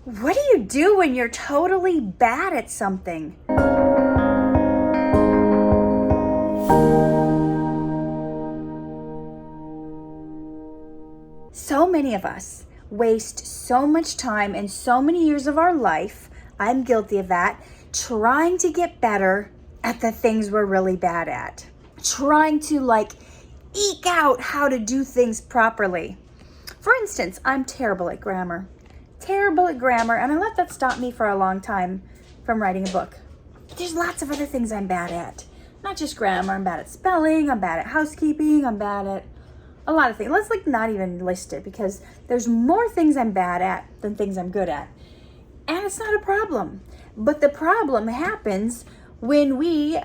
What do you do when you're totally bad at something? So many of us waste so much time and so many years of our life, I'm guilty of that, trying to get better at the things we're really bad at. Trying to eke out how to do things properly. For instance, I'm terrible at grammar. And I let that stop me for a long time from writing a book. There's lots of other things I'm bad at. Not just grammar, I'm bad at spelling, I'm bad at housekeeping, I'm bad at a lot of things. Let's not even list it, because there's more things I'm bad at than things I'm good at. And it's not a problem. But the problem happens when we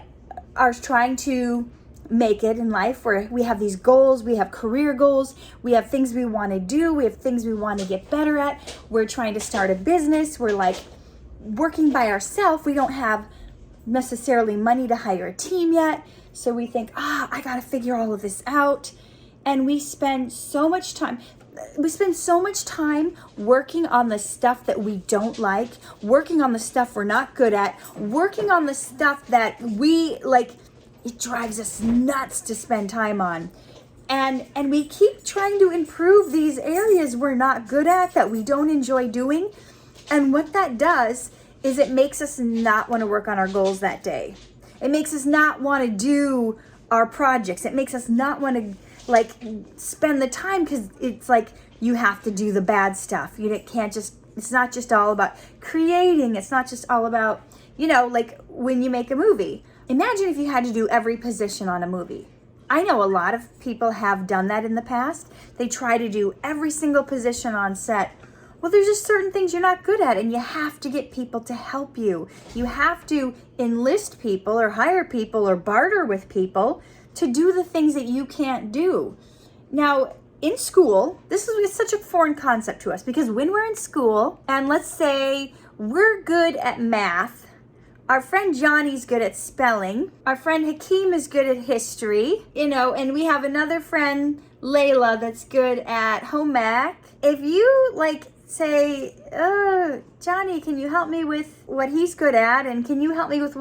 are trying to make it in life, where we have these goals, we have career goals, we have things we want to do, we have things we want to get better at, we're trying to start a business, we're working by ourselves, we don't have necessarily money to hire a team yet, so we think, I gotta figure all of this out, and we spend so much time working on the stuff that we don't like, working on the stuff we're not good at, working on the stuff that we it drives us nuts to spend time on. And we keep trying to improve these areas we're not good at, that we don't enjoy doing. And what that does is it makes us not want to work on our goals that day. It makes us not want to do our projects. It makes us not want to spend the time, because it's you have to do the bad stuff. You can't just, it's not just all about creating. It's not just all about, when you make a movie. Imagine if you had to do every position on a movie. I know a lot of people have done that in the past. They try to do every single position on set. Well, there's just certain things you're not good at, and you have to get people to help you. You have to enlist people or hire people or barter with people to do the things that you can't do. Now, in school, this is such a foreign concept to us, because when we're in school, and let's say we're good at math, our friend Johnny's good at spelling, our friend Hakeem is good at history, and we have another friend, Layla, that's good at home ec. If you say, Johnny, can you help me with what he's good at, and can you help me with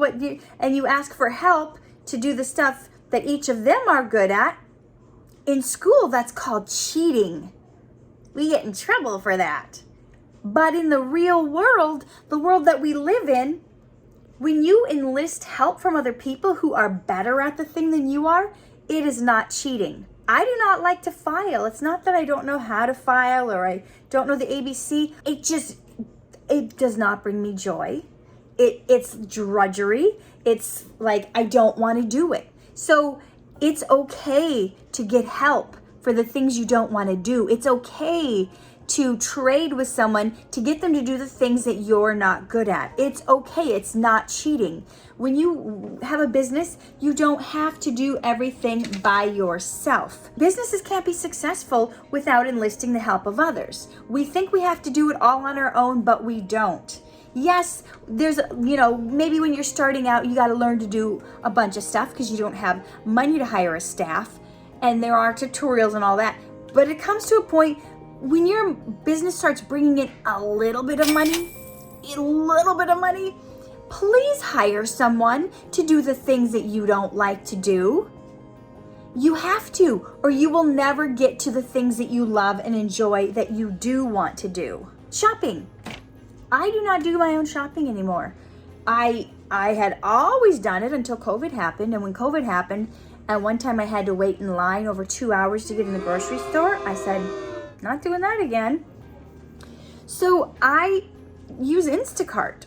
and you ask for help to do the stuff that each of them are good at, in school that's called cheating. We get in trouble for that. But in the real world, the world that we live in, when you enlist help from other people who are better at the thing than you are, it is not cheating. I do not like to file. It's not that I don't know how to file or I don't know the ABC. It does not bring me joy. It's drudgery. It's I don't want to do it. So it's okay to get help for the things you don't want to do. It's okay to trade with someone to get them to do the things that you're not good at. It's okay. It's not cheating. When you have a business, you don't have to do everything by yourself. Businesses can't be successful without enlisting the help of others. We think we have to do it all on our own, but we don't. Yes, there's, maybe when you're starting out, you got to learn to do a bunch of stuff because you don't have money to hire a staff, and there are tutorials and all that. But it comes to a point when your business starts bringing in a little bit of money, please hire someone to do the things that you don't like to do. You have to, or you will never get to the things that you love and enjoy that you do want to do. Shopping. I do not do my own shopping anymore. I had always done it until COVID happened, and when COVID happened, and one time I had to wait in line over 2 hours to get in the grocery store, I said, not doing that again. So I use Instacart.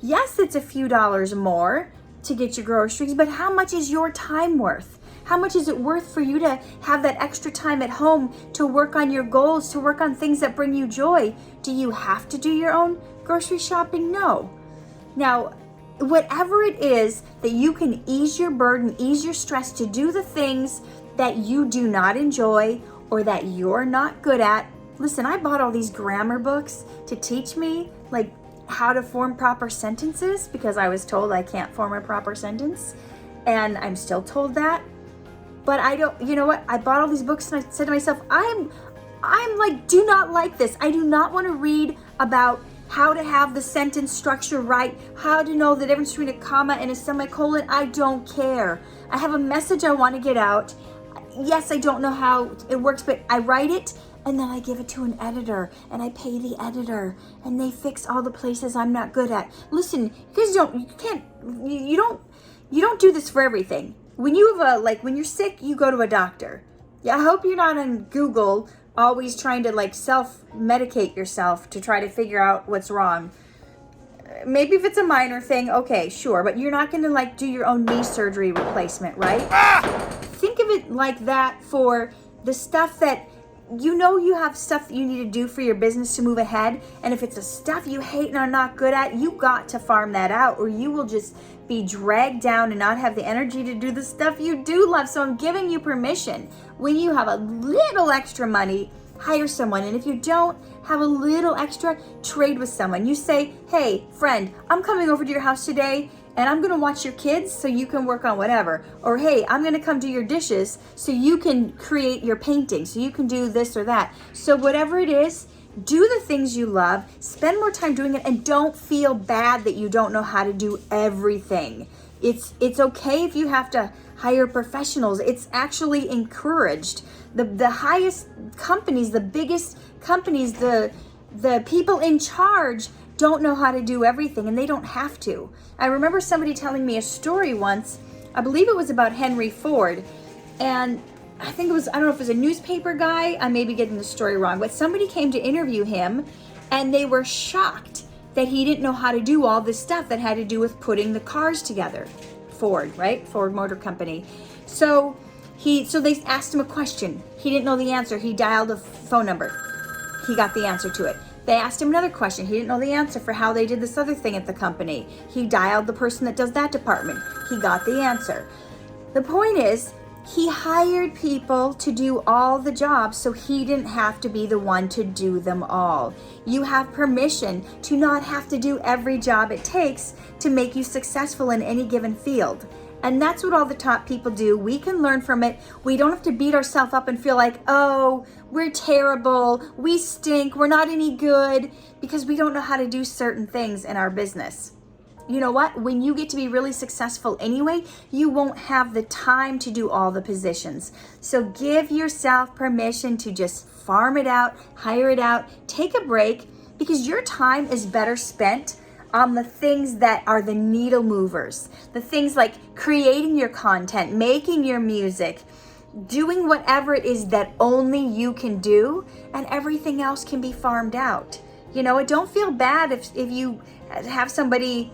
Yes, it's a few dollars more to get your groceries, but how much is your time worth? How much is it worth for you to have that extra time at home to work on your goals, to work on things that bring you joy? Do you have to do your own grocery shopping? No. Now, whatever it is that you can ease your burden, ease your stress to do the things that you do not enjoy or that you're not good at. Listen, I bought all these grammar books to teach me how to form proper sentences, because I was told I can't form a proper sentence, and I'm still told that. But I don't, you know what? I bought all these books and I said to myself, I'm do not like this. I do not want to read about how to have the sentence structure right, how to know the difference between a comma and a semicolon. I don't care. I have a message I want to get out. Yes, I don't know how it works, but I write it and then I give it to an editor and I pay the editor and they fix all the places I'm not good at. Listen, you don't do this for everything. When you have when you're sick, you go to a doctor. Yeah, I hope you're not on Google always trying to self-medicate yourself to try to figure out what's wrong. Maybe if it's a minor thing, okay, sure, but you're not gonna do your own knee surgery replacement, right? Think of it like that for the stuff that you have stuff that you need to do for your business to move ahead. And if it's a stuff you hate and are not good at, you got to farm that out or you will just be dragged down and not have the energy to do the stuff you do love. So I'm giving you permission. When you have a little extra money, hire someone. And if you don't have a little extra, trade with someone. You say, hey, friend, I'm coming over to your house today and I'm gonna watch your kids so you can work on whatever. Or hey, I'm gonna come do your dishes so you can create your painting, so you can do this or that. So whatever it is, do the things you love, spend more time doing it, and don't feel bad that you don't know how to do everything. It's okay if you have to hire professionals. It's actually encouraged. The highest companies, the biggest companies, the people in charge don't know how to do everything, and they don't have to. I remember somebody telling me a story once, I believe it was about Henry Ford, and I think it was, I don't know if it was a newspaper guy, I may be getting the story wrong, but somebody came to interview him and they were shocked that he didn't know how to do all this stuff that had to do with putting the cars together. Ford, right? Ford Motor Company. So they asked him a question. He didn't know the answer. He dialed a phone number. He got the answer to it. They asked him another question. He didn't know the answer for how they did this other thing at the company. He dialed the person that does that department. He got the answer. The point is, he hired people to do all the jobs so he didn't have to be the one to do them all. You have permission to not have to do every job it takes to make you successful in any given field. And that's what all the top people do. We can learn from it. We don't have to beat ourselves up and feel like, oh, we're terrible, we stink, we're not any good, because we don't know how to do certain things in our business. You know what? When you get to be really successful anyway, you won't have the time to do all the positions. So give yourself permission to just farm it out, hire it out, take a break, because your time is better spent on the things that are the needle movers. The things like creating your content, making your music, doing whatever it is that only you can do, and everything else can be farmed out. You know, don't feel bad if you have somebody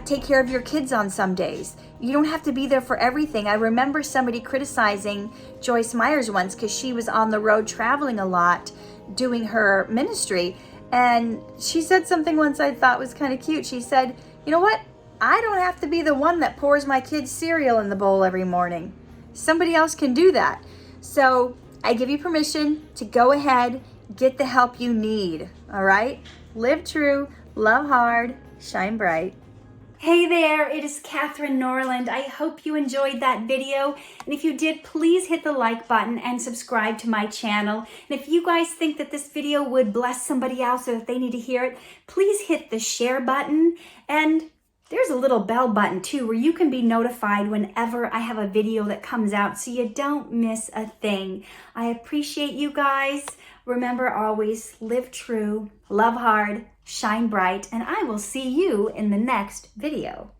take care of your kids on some days. You don't have to be there for everything. I remember somebody criticizing Joyce Myers once because she was on the road traveling a lot doing her ministry. And she said something once I thought was kind of cute. She said, you know what? I don't have to be the one that pours my kids cereal in the bowl every morning. Somebody else can do that. So I give you permission to go ahead, get the help you need. All right? Live true, love hard, shine bright. Hey there, it is Katherine Norland. I hope you enjoyed that video. And if you did, please hit the like button and subscribe to my channel. And if you guys think that this video would bless somebody else or that they need to hear it, please hit the share button. And there's a little bell button too where you can be notified whenever I have a video that comes out so you don't miss a thing. I appreciate you guys. Remember, always live true, love hard, shine bright, and I will see you in the next video.